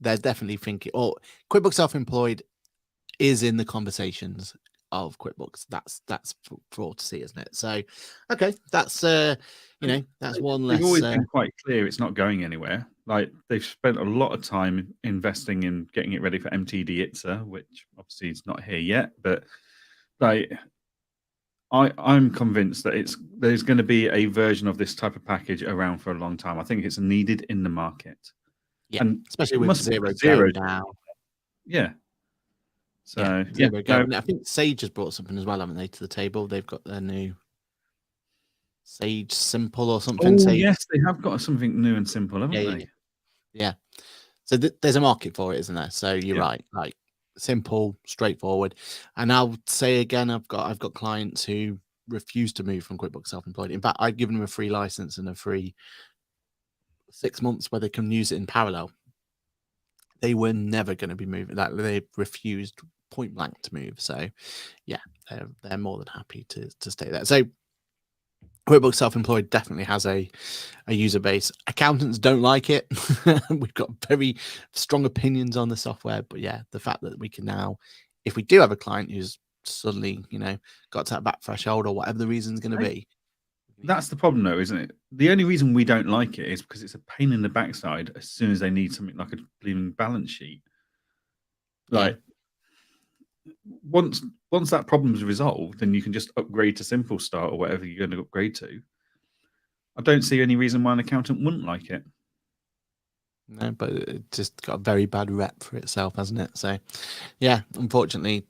they're definitely thinking, QuickBooks Self-Employed is in the conversations of QuickBooks. That's for all to see, isn't it? So, okay, that's that's one less. They've always been quite clear it's not going anywhere. Like, they've spent a lot of time investing in getting it ready for MTD ITSA, which obviously is not here yet. But like, I'm convinced that there's going to be a version of this type of package around for a long time. I think it's needed in the market. Yeah, and especially with zero now. Yeah. So I think Sage has brought something as well, haven't they, to the table? They've got their new Sage Simple or something. Yes, they have got something new and simple, haven't they? Yeah. So there's a market for it, isn't there? So you're right, like simple, straightforward. And I'll say again, I've got clients who refuse to move from QuickBooks Self-Employed. In fact, I've given them a free license and a free 6 months where they can use it in parallel. they were never going to be moving. That they refused point blank to move. So yeah, they're more than happy to stay there. So QuickBooks Self-Employed definitely has a user base. Accountants don't like it. We've got very strong opinions on the software, but yeah, the fact that we can now, if we do have a client who's suddenly, got to that back threshold or whatever the reason's going to be. That's the problem, though, isn't it? The only reason we don't like it is because it's a pain in the backside as soon as they need something like a bleeding balance sheet. Like, once that problem's resolved, then you can just upgrade to Simple Start or whatever you're going to upgrade to. I don't see any reason why an accountant wouldn't like it. No, but it just got a very bad rep for itself, hasn't it? So, yeah, unfortunately,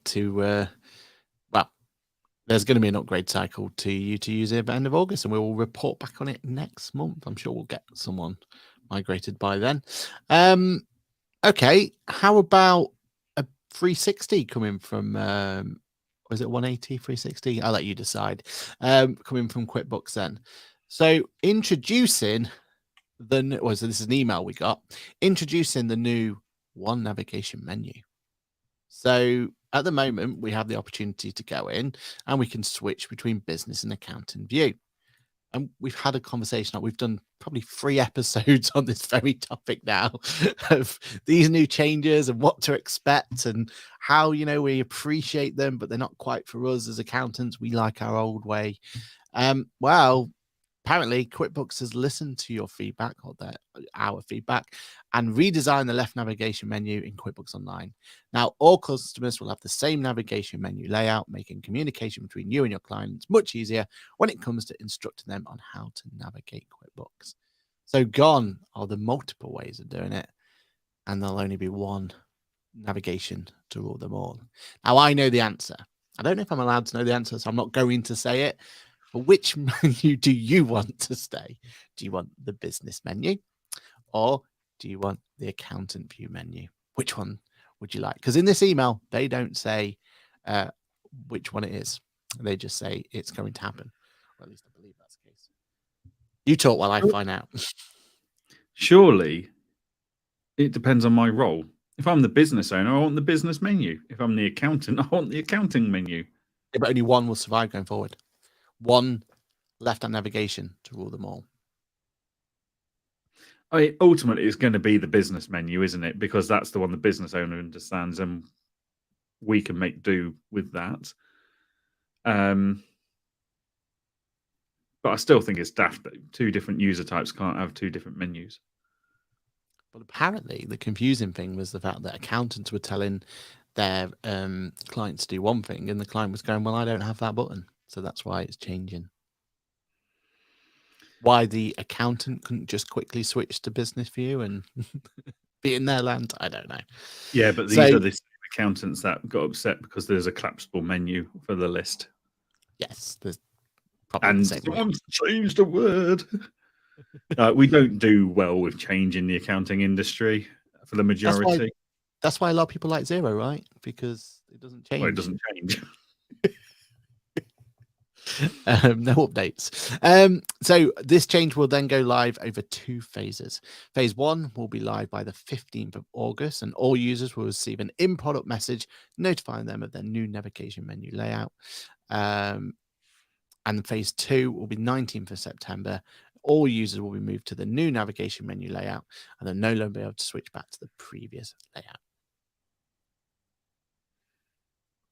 there's going to be an upgrade cycle to you to use it at the end of August, and we will report back on it next month. I'm sure we'll get someone migrated by then. Okay, how about a 360 coming from, was it 180, 360? I'll let you decide. Coming from QuickBooks then. So introducing this is an email we got, introducing the new one navigation menu. So at the moment, we have the opportunity to go in and we can switch between business and accounting view. And we've had a conversation. We've done probably 3 episodes on this very topic now of these new changes and what to expect and how, we appreciate them, but they're not quite for us as accountants. We like our old way. Well, apparently QuickBooks has listened to your feedback or our feedback and redesigned the left navigation menu in QuickBooks Online. Now, all customers will have the same navigation menu layout, making communication between you and your clients much easier when it comes to instructing them on how to navigate QuickBooks. So gone are the multiple ways of doing it, and there'll only be one navigation to rule them all. Now, I know the answer. I don't know if I'm allowed to know the answer, so I'm not going to say it. But which menu do you want to stay? Do you want the business menu or do you want the accountant view menu? Which one would you like? Because in this email, they don't say which one it is. They just say it's going to happen. Or at least I believe that's the case. You talk while I find out. Surely it depends on my role. If I'm the business owner, I want the business menu. If I'm the accountant, I want the accounting menu. Yeah, but only one will survive going forward. One left-hand navigation to rule them all. Ultimately, it's going to be the business menu, isn't it? Because that's the one the business owner understands, and we can make do with that. But I still think it's daft that 2 different user types can't have 2 different menus. But apparently, the confusing thing was the fact that accountants were telling their clients to do one thing, and the client was going, "Well, I don't have that button." So that's why it's changing. Why the accountant couldn't just quickly switch to business view and be in their land, I don't know. Yeah, but these are the same accountants that got upset because there's a collapsible menu for the list. Yes, there's probably and the same someone's changed a word. We don't do well with change in the accounting industry for the majority. That's why a lot of people like Xero, right? Because it doesn't change. Well, it doesn't change. No updates. So this change will then go live over 2 phases. Phase 1 will be live by the 15th of August, and all users will receive an in-product message notifying them of their new navigation menu layout. And phase 2 will be 19th of September. All users will be moved to the new navigation menu layout, and they'll no longer be able to switch back to the previous layout.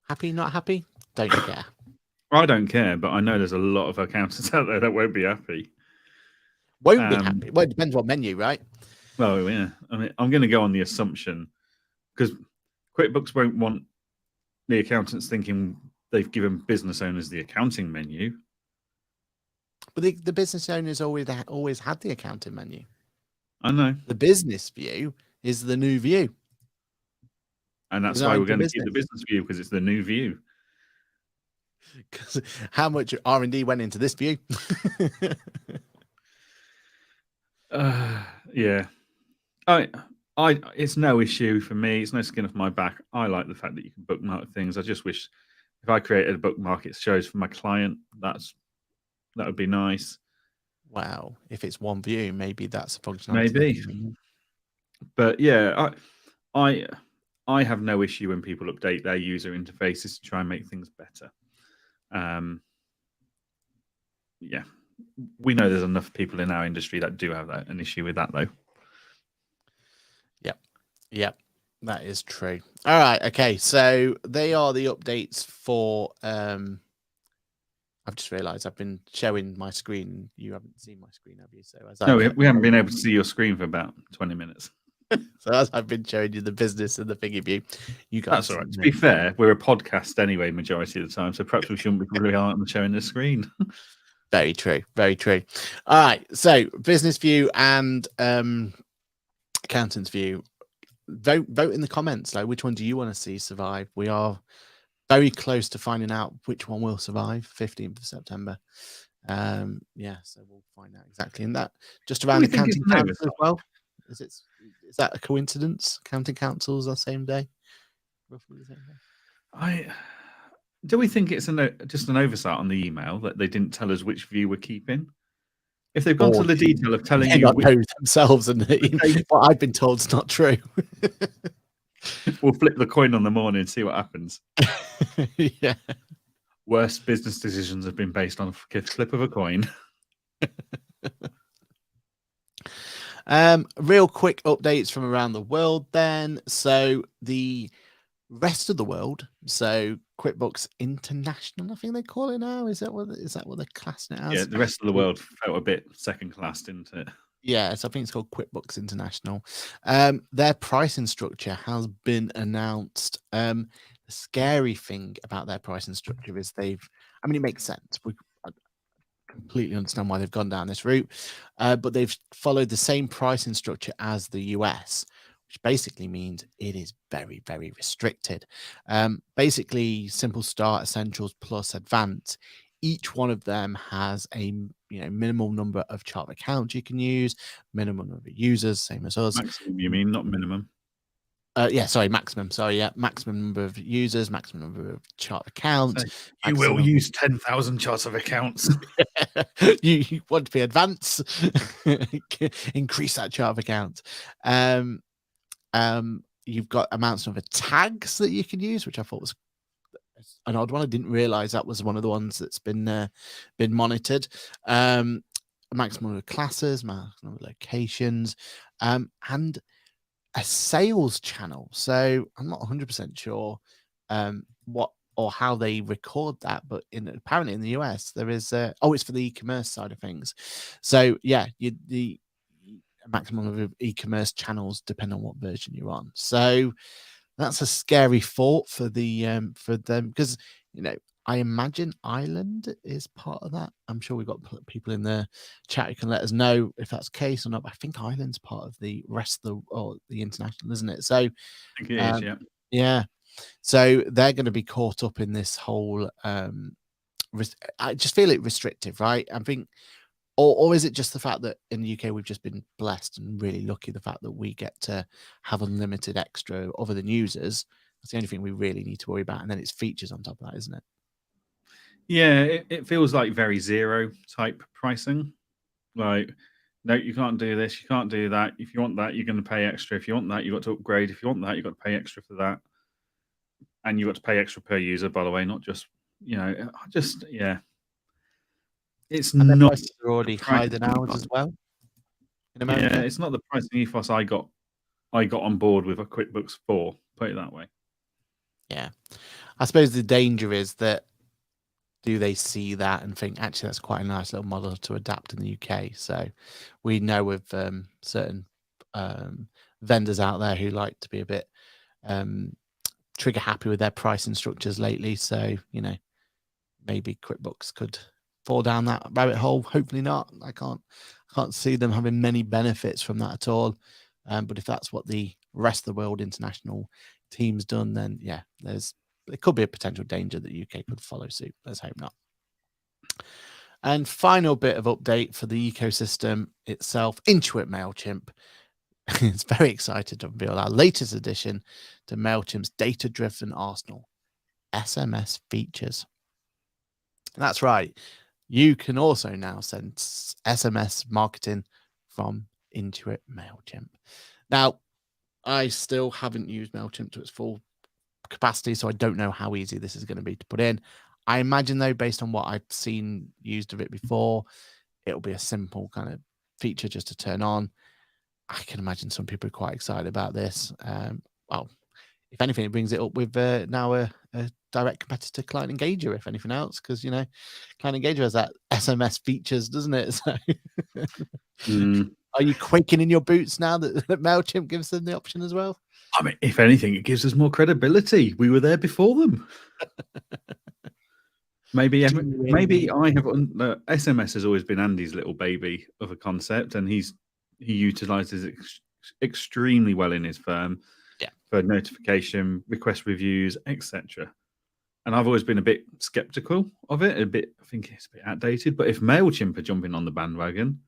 Happy, not happy? Don't care. I don't care, but I know there's a lot of accountants out there that won't be happy. Won't be happy. Well, it depends what menu, right? Well, yeah. I mean, I'm going to go on the assumption because QuickBooks won't want the accountants thinking they've given business owners the accounting menu. But the business owners always had the accounting menu. I know. The business view is the new view. And that's why we're going to keep the business view, because it's the new view. Because how much R&D went into this view? Yeah. It's no issue for me. It's no skin off my back. I like the fact that you can bookmark things. I just wish if I created a bookmark, it shows for my client. That would be nice. Wow. If it's one view, maybe that's a functionality. Maybe. But yeah, I have no issue when people update their user interfaces to try and make things better. Yeah, we know there's enough people in our industry that do have an issue with that, though. Yep, that is true. All right, okay, so they are the updates for. I've just realised I've been showing my screen. You haven't seen my screen, have you? So No, we haven't been able to see your screen for about 20 minutes. So as I've been showing you the business and the thingy view, you guys. That's all right. To be fair, we're a podcast anyway, majority of the time, so perhaps we shouldn't be really hard on showing the screen. Very true. Very true. All right. So business view and accountant's view. Vote in the comments. Like, which one do you want to see survive? We are very close to finding out which one will survive. 15th of September. Yeah. So we'll find out exactly. And that just around accounting council as well. Is that a coincidence? Accounting councils are same day. Roughly the same day. Do we think it's just an oversight on the email that they didn't tell us which view we're keeping? If they've gone to the detail of telling you not know themselves, and what I've been told is not true. We'll flip the coin on the morning and see what happens. Yeah. Worst business decisions have been based on a flip of a coin. Real quick updates from around the world then. So the rest of the world, so QuickBooks International, I think they call it now. Is that what they're classing it as? Yeah, the rest of the world felt a bit second class, didn't it? Yeah, so I think it's called QuickBooks International. Their pricing structure has been announced. The scary thing about their pricing structure is it makes sense. I completely understand why they've gone down this route, but they've followed the same pricing structure as the US, which basically means it is very, very restricted. Basically, Simple Start, Essentials, Plus, Advanced. Each one of them has a minimum number of chart accounts you can use, minimum number of users, same as us. Maximum, you mean, not minimum? Maximum. Sorry, yeah, maximum number of users, maximum number of chart accounts. So you will use 10,000 charts of accounts. you want to be advanced, increase that chart of accounts. You've got amounts of tags that you can use, which I thought was an odd one. I didn't realize that was one of the ones that's been monitored. Maximum of classes, maximum of locations, and a sales channel. So I'm not 100% sure what or how they record that, but apparently in the US there is it's for the e-commerce side of things. So yeah, the maximum of e-commerce channels depend on what version you're on. So that's a scary thought for them, because I imagine Ireland is part of that. I'm sure we've got people in the chat who can let us know if that's the case or not. But I think Ireland's part of the rest of the international, isn't it? So I think it is, yeah. Yeah. So they're going to be caught up in this whole. I just feel it restrictive, right? I think, or is it just the fact that in the UK we've just been blessed and really lucky the fact that we get to have unlimited extra other than users? That's the only thing we really need to worry about, and then it's features on top of that, isn't it? Yeah, it feels like very zero type pricing. Like, no, you can't do this, you can't do that. If you want that, you're going to pay extra. If you want that, you've got to upgrade. If you want that, you've got to pay extra for that. And you've got to pay extra per user, by the way, not just, yeah. It's and not. They're already higher than ours as well. In America. Yeah, it's not the pricing ethos I got on board with a QuickBooks 4, put it that way. Yeah. I suppose the danger is that, do they see that and think, actually, that's quite a nice little model to adapt in the UK? So we know with certain vendors out there who like to be a bit trigger happy with their pricing structures lately. So, maybe QuickBooks could fall down that rabbit hole. Hopefully not. I can't see them having many benefits from that at all. But if that's what the rest of the world international team's done, then yeah, there could be a potential danger that UK could follow suit. Let's hope not. And final bit of update for the ecosystem itself, Intuit MailChimp. It's very excited to unveil our latest addition to MailChimp's data-driven arsenal, SMS features. That's right. You can also now send SMS marketing from Intuit MailChimp. Now, I still haven't used MailChimp to its full capacity, so I don't know how easy this is going to be to put in. I imagine, though, based on what I've seen used of it before, it'll be a simple kind of feature just to turn on. I can imagine some people are quite excited about this. Well, if anything, it brings it up with now a direct competitor, Client Engager, if anything else, because Client Engager has that SMS features, doesn't it? So, are you quaking in your boots now that MailChimp gives them the option as well? I mean, if anything, it gives us more credibility. We were there before them. Maybe I have. SMS has always been Andy's little baby of a concept, and he utilizes it extremely well in his firm. Yeah. For notification, request reviews, etc. And I've always been a bit skeptical of it. I think it's a bit outdated. But if MailChimp are jumping on the bandwagon,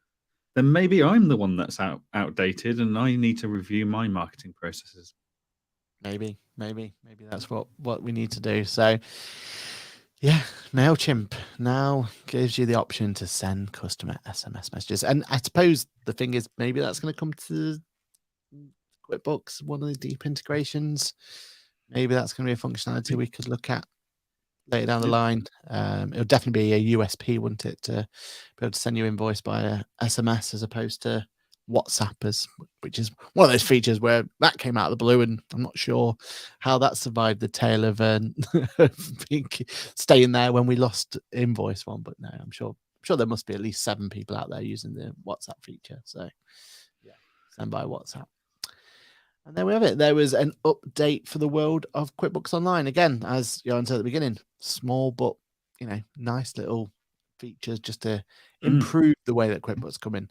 then maybe I'm the one that's outdated, and I need to review my marketing processes. Maybe that's what we need to do. So, yeah, MailChimp now gives you the option to send customer SMS messages. And I suppose the thing is, maybe that's going to come to QuickBooks, one of the deep integrations. Maybe that's going to be a functionality we could look at later down the line. It'll definitely be a USP, wouldn't it, to be able to send your invoice by a SMS as opposed to WhatsApp, which is one of those features where that came out of the blue, and I'm not sure how that survived the tale of staying there when we lost invoice one. But no, I'm sure there must be at least 7 people out there using the WhatsApp feature. So yeah, send by WhatsApp. And there we have it. There was an update for the world of QuickBooks Online. Again, as Johann said at the beginning, small but nice little features just to improve the way that QuickBooks come in.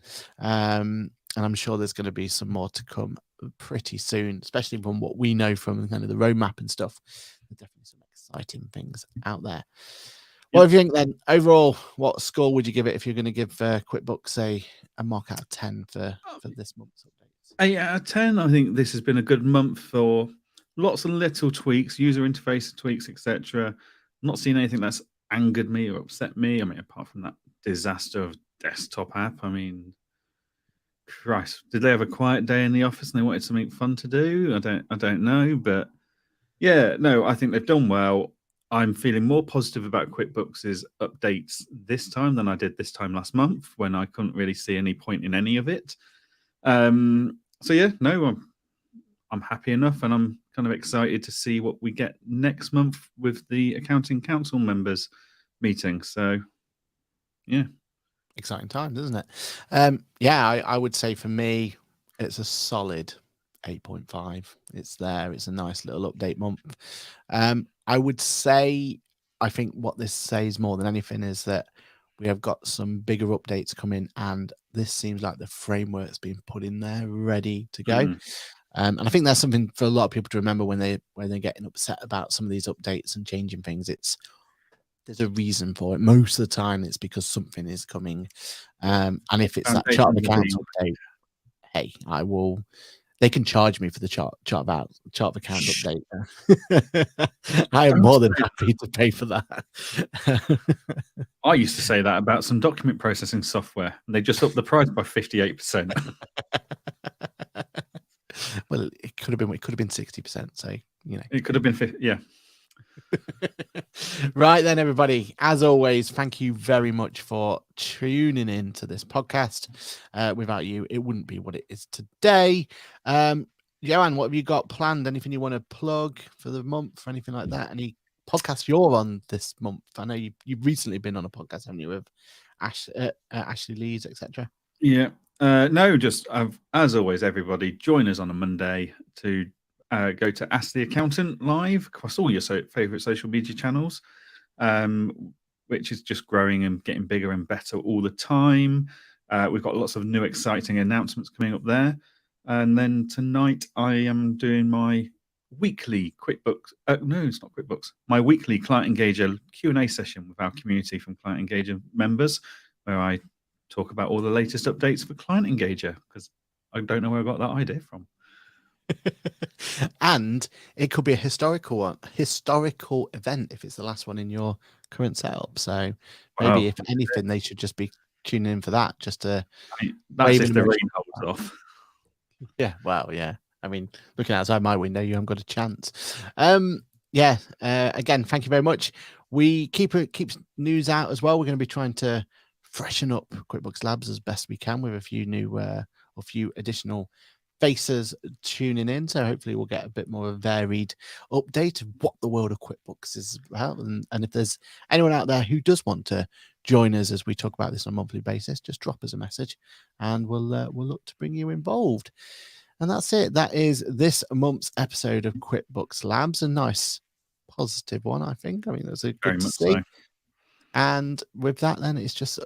And I'm sure there's going to be some more to come pretty soon, especially from what we know from kind of the roadmap and stuff. There's definitely some exciting things out there. Well, if you think then, overall, what score would you give it if you're going to give QuickBooks a mark out of 10 for this month's updates? 8 out of 10. I think this has been a good month for lots of little tweaks, user interface tweaks, etc. Not seeing anything that's angered me or upset me. I mean, apart from that disaster of desktop app. I mean, Christ, did they have a quiet day in the office and they wanted something fun to do? I don't know, but yeah, no, I think they've done well. I'm feeling more positive about QuickBooks' updates this time than I did this time last month, when I couldn't really see any point in any of it. So yeah, no, I'm happy enough, and I'm kind of excited to see what we get next month with the Accounting Council members meeting. So yeah. Exciting times, isn't it? Yeah, I would say for me, it's a solid 8.5. It's there. It's a nice little update month. I would say, I think what this says more than anything is that we have got some bigger updates coming, and this seems like the framework's been put in there ready to go. And I think that's something for a lot of people to remember when they're getting upset about some of these updates and changing things. There's a reason for it. Most of the time, it's because something is coming. And if it's that chart of accounts update, hey, they can charge me for the chart of account update. I am more than happy to pay for that. I used to say that about some document processing software, and they just upped the price by 58%. Well, it could have been 60%. So it could have been 50. Yeah. Right then, everybody, as always, thank you very much for tuning in to this podcast. Without you, it wouldn't be what it is today. Johann, what have you got planned? Anything you want to plug for the month or anything like that? Any podcasts you're on this month? I know you've recently been on a podcast, haven't you, with Ashley Lees, etc. Yeah. No, just as always, everybody, join us on a Monday to go to Ask the Accountant live across all your favorite social media channels, which is just growing and getting bigger and better all the time. We've got lots of new exciting announcements coming up there. And then tonight I am doing my weekly QuickBooks. No, it's not QuickBooks. My weekly Client Engager Q&A session with our community from Client Engager members, where I talk about all the latest updates for Client Engager, because I don't know where I got that idea from. And it could be a historical event if it's the last one in your current setup. So maybe if anything, they should just be tuning in for that, just to that's if the rain holds off. Yeah, well, yeah. I mean, looking outside my window, you haven't got a chance. Again, thank you very much. We keep news out as well. We're going to be trying to freshen up QuickBooks Labs as best we can with a few new a few additional faces tuning in. So hopefully we'll get a bit more of a varied update of what the world of QuickBooks is about. And if there's anyone out there who does want to join us as we talk about this on a monthly basis, just drop us a message and we'll look to bring you involved. And that's it. That is this month's episode of QuickBooks Labs. A nice positive one, I think. I mean, that's a good to see. So. And with that, then it's just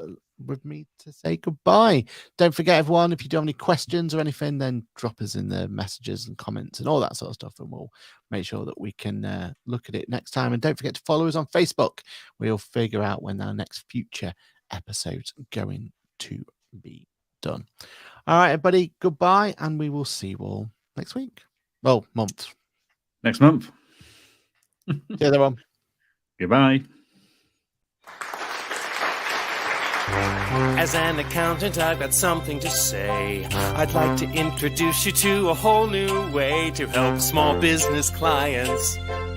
with me to say goodbye. Don't forget, everyone, if you do have any questions or anything, then drop us in the messages and comments and all that sort of stuff, and we'll make sure that we can look at it next time. And don't forget to follow us on Facebook. We'll figure out when our next future episode's going to be done. All right, everybody, goodbye, and we will see you all next week. Well, month. Next month. See you, everyone. Goodbye. As an accountant, I've got something to say. I'd like to introduce you to a whole new way to help small business clients.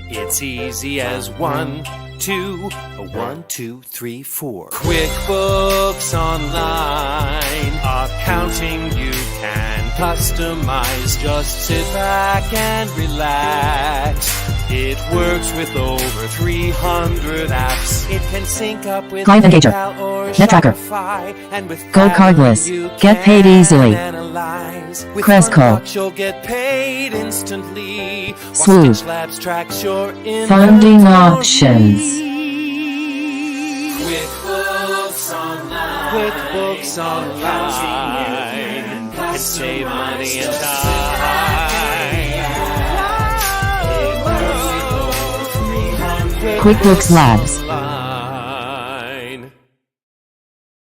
It's easy as 1, 2, 1, 2, 3, 4. QuickBooks Online. Accounting you can customize. Just sit back and relax. It works with over 300 apps. It can sync up with Client Engager, NetTracker, and with Gold Cardless, get paid easily. Cresco, you'll get paid instantly. Swoop, Labs tracks your funding options. QuickBooks Online. QuickBooks Online. Can save money and time. QuickBooks Labs.